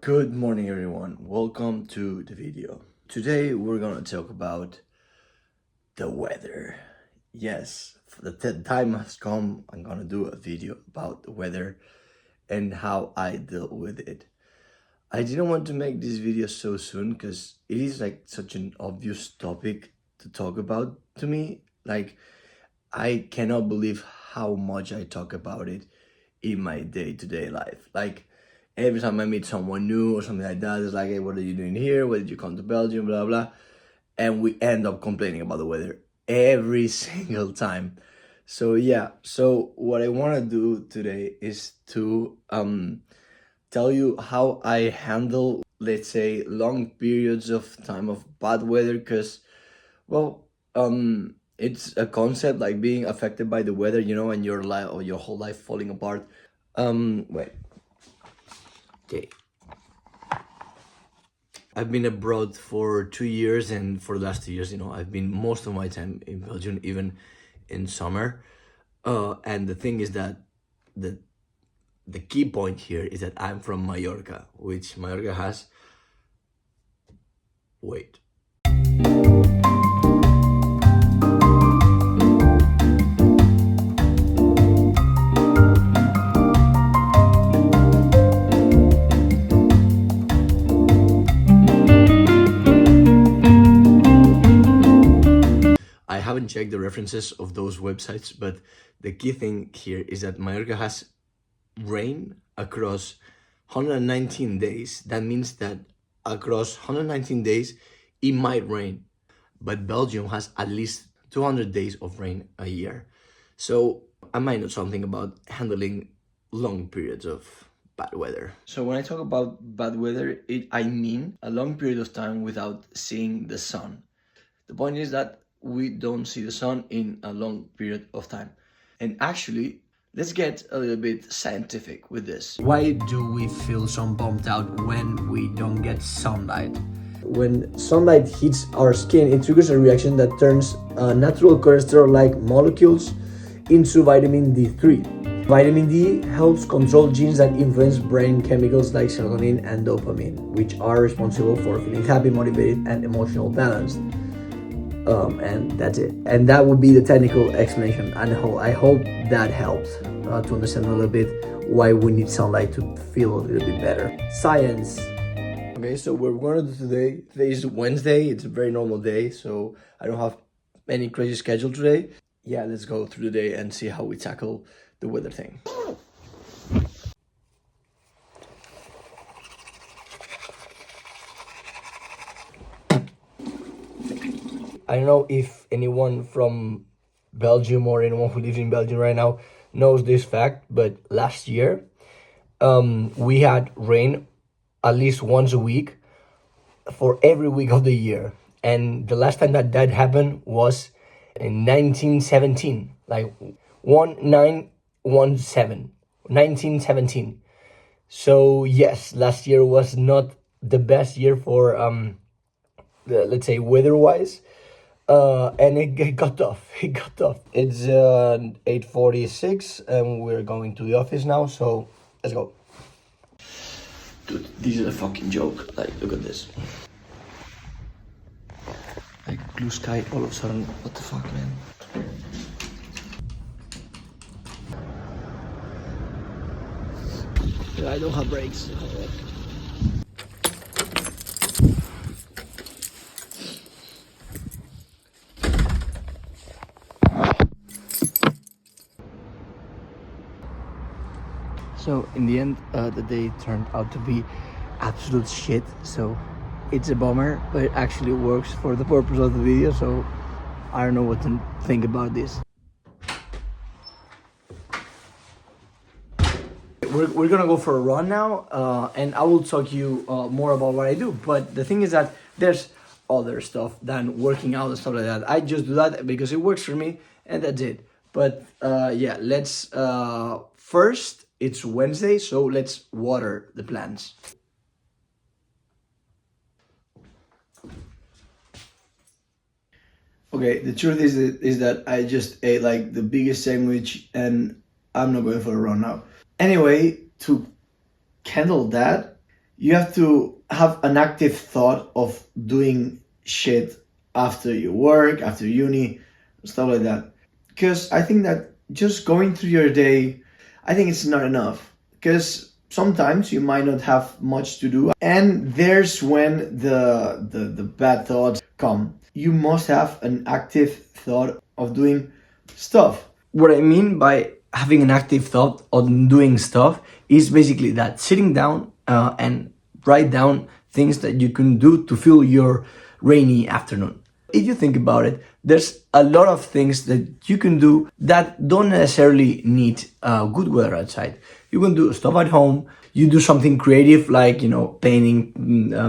Good morning everyone, welcome to the video. Today we're gonna talk about the weather. Yes, the time has come. I'm gonna do a video about the weather and how I deal with it. I didn't want to make this video so soon because it is like such an obvious topic to talk about to me. Like, I cannot believe how much I talk about it in my day-to-day life. Like, every time I meet someone new or something like that, it's like, hey, what are you doing here? Why did you come to Belgium? Blah, blah. And we end up complaining about the weather every single time. So yeah, so what I want to do today is to tell you how I handle, let's say, long periods of time of bad weather, because, well, it's a concept like being affected by the weather, and your life or your whole life falling apart. Wait. Okay. I've been abroad for 2 years, and for the last 2 years, I've been most of my time in Belgium, even in summer. And the thing is that the key point here is that I'm from Mallorca, which Mallorca has. Wait. I haven't checked the references of those websites, but the key thing here is that Mallorca has rain across 119 days. That means that across 119 days, it might rain. But Belgium has at least 200 days of rain a year. So I might know something about handling long periods of bad weather. So when I talk about bad weather, I mean a long period of time without seeing the sun. The point is that we don't see the sun in a long period of time. And actually, let's get a little bit scientific with this. Why do we feel so bummed out when we don't get sunlight? When sunlight hits our skin, it triggers a reaction that turns natural cholesterol-like molecules into vitamin D3. Vitamin D helps control genes that influence brain chemicals like serotonin and dopamine, which are responsible for feeling happy, motivated, and emotional balanced. And that's it. And that would be the technical explanation. And I hope that helps to understand a little bit why we need sunlight to feel a little bit better. Science. Okay, so what we're gonna do today is Wednesday. It's a very normal day, so I don't have any crazy schedule today. Yeah, let's go through the day and see how we tackle the weather thing. I don't know if anyone from Belgium or anyone who lives in Belgium right now knows this fact, but last year we had rain at least once a week for every week of the year. And the last time that happened was in 1917, like 1917. So yes, last year was not the best year for let's say weather-wise. And it got tough. It got tough. It's 8:46 and we're going to the office now, so let's go. Dude, this is a fucking joke. Like, look at this. Like, blue sky all of a sudden. What the fuck, man? Yeah, I don't have brakes. So in the end, the day turned out to be absolute shit. So it's a bummer, but it actually works for the purpose of the video. So I don't know what to think about this. We're gonna go for a run now, and I will talk to you more about what I do. But the thing is that there's other stuff than working out and stuff like that. I just do that because it works for me, and that's it. But yeah, let's first. It's Wednesday, so let's water the plants. Okay, the truth is that I just ate like the biggest sandwich and I'm not going for a run now. Anyway, to handle that, you have to have an active thought of doing shit after your work, after uni, stuff like that. Because I think that just going through your day, I think it's not enough. Because sometimes you might not have much to do, and there's when the bad thoughts come. You must have an active thought of doing stuff. What I mean by having an active thought on doing stuff is basically that sitting down and write down things that you can do to fill your rainy afternoon. If you think about it, there's a lot of things that you can do that don't necessarily need good weather outside. You can do stuff at home. You do something creative like, painting,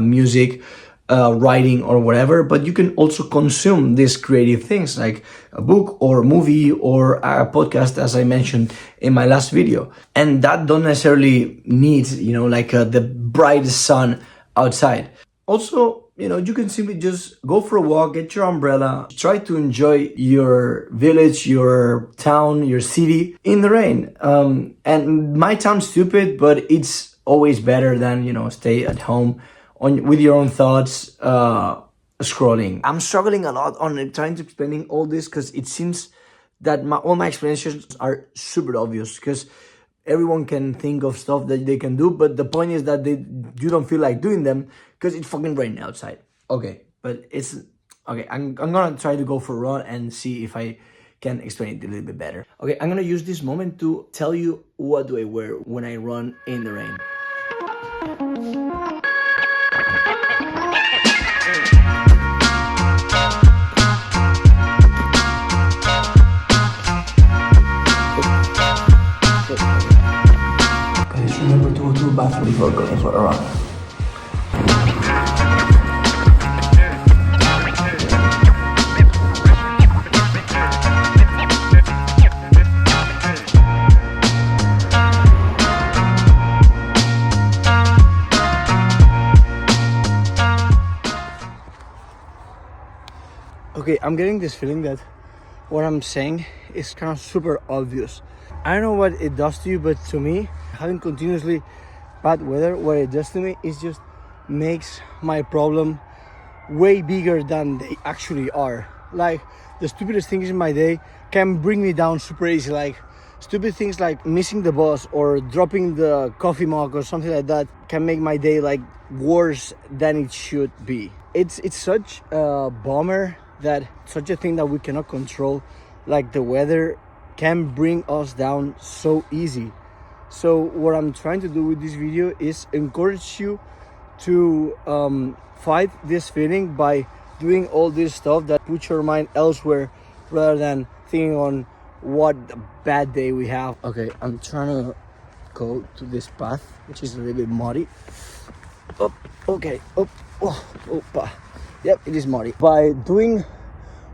music, writing or whatever, but you can also consume these creative things like a book or a movie or a podcast, as I mentioned in my last video. And that don't necessarily need, the bright sun outside. Also, you can simply just go for a walk, get your umbrella, try to enjoy your village, your town, your city in the rain. And might sound stupid, but it's always better than, stay at home with your own thoughts, scrolling. I'm struggling a lot on trying to explaining all this because it seems that all my explanations are super obvious because everyone can think of stuff that they can do, but the point is that you don't feel like doing them because it's fucking raining outside. Okay, but it's okay. I'm gonna try to go for a run and see if I can explain it a little bit better. Okay, I'm gonna use this moment to tell you what do I wear when I run in the rain. Guys, remember to go to the bathroom before going for a run. Okay, I'm getting this feeling that what I'm saying is kind of super obvious. I don't know what it does to you, but to me, having continuously bad weather, what it does to me is just makes my problem way bigger than they actually are. Like, the stupidest things in my day can bring me down super easy. Like, stupid things like missing the bus or dropping the coffee mug or something like that can make my day like worse than it should be. It's such a bummer that such a thing that we cannot control, like the weather, can bring us down so easy. So what I'm trying to do with this video is encourage you to fight this feeling by doing all this stuff that puts your mind elsewhere rather than thinking on what a bad day we have. Okay, I'm trying to go to this path, which is a little bit muddy. Oh, okay. Yep, it is muddy. By doing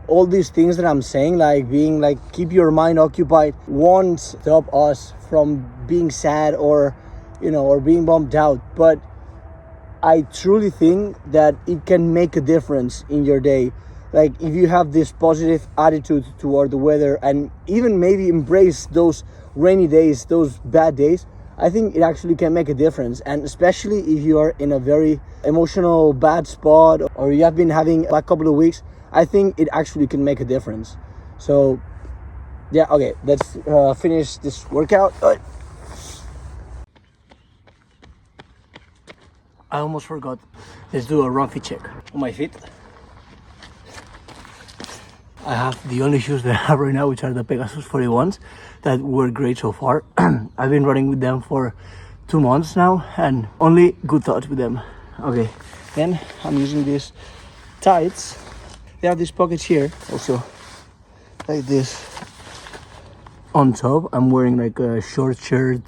all these things that I'm saying, like being like keep your mind occupied, won't stop us from being sad or or being bummed out. But I truly think that it can make a difference in your day. Like if you have this positive attitude toward the weather and even maybe embrace those rainy days, those bad days, I think it actually can make a difference. And especially if you are in a very emotional bad spot or you have been having a couple of weeks, I think it actually can make a difference. So yeah, okay, let's finish this workout. I almost forgot. Let's do a run fit check on my feet. I have the only shoes that I have right now, which are the Pegasus 41s that work great so far. I've been running with them for 2 months now and only good thoughts with them. Okay, then I'm using these tights. They have these pockets here also, like this. On top, I'm wearing like a short shirt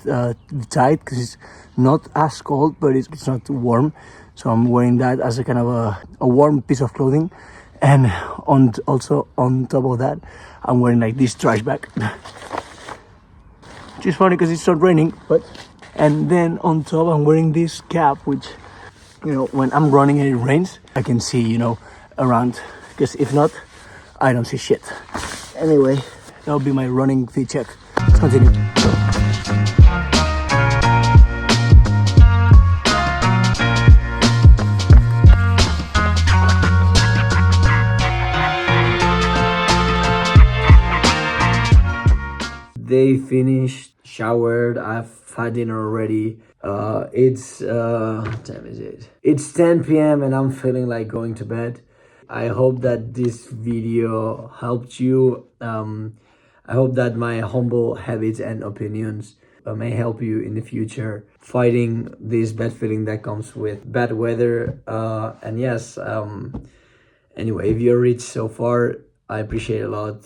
tight because it's not as cold, but it's not too warm. So I'm wearing that as a kind of a warm piece of clothing. And also on top of that, I'm wearing like this trash bag. Which is funny because it's not raining, and then on top I'm wearing this cap, which, when I'm running and it rains, I can see, around. Because if not, I don't see shit. Anyway, that'll be my running fit check. Let's continue. day finished, showered, I've had dinner already. It's what time is it? It's 10 p.m. and I'm feeling like going to bed. I hope that this video helped you. I hope that my humble habits and opinions may help you in the future fighting this bad feeling that comes with bad weather. And yes, anyway, if you're reached so far, I appreciate it a lot.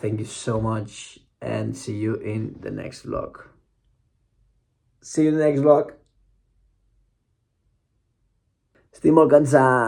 Thank you so much, and see you in the next vlog. See you in the next vlog. Estic molt cansat.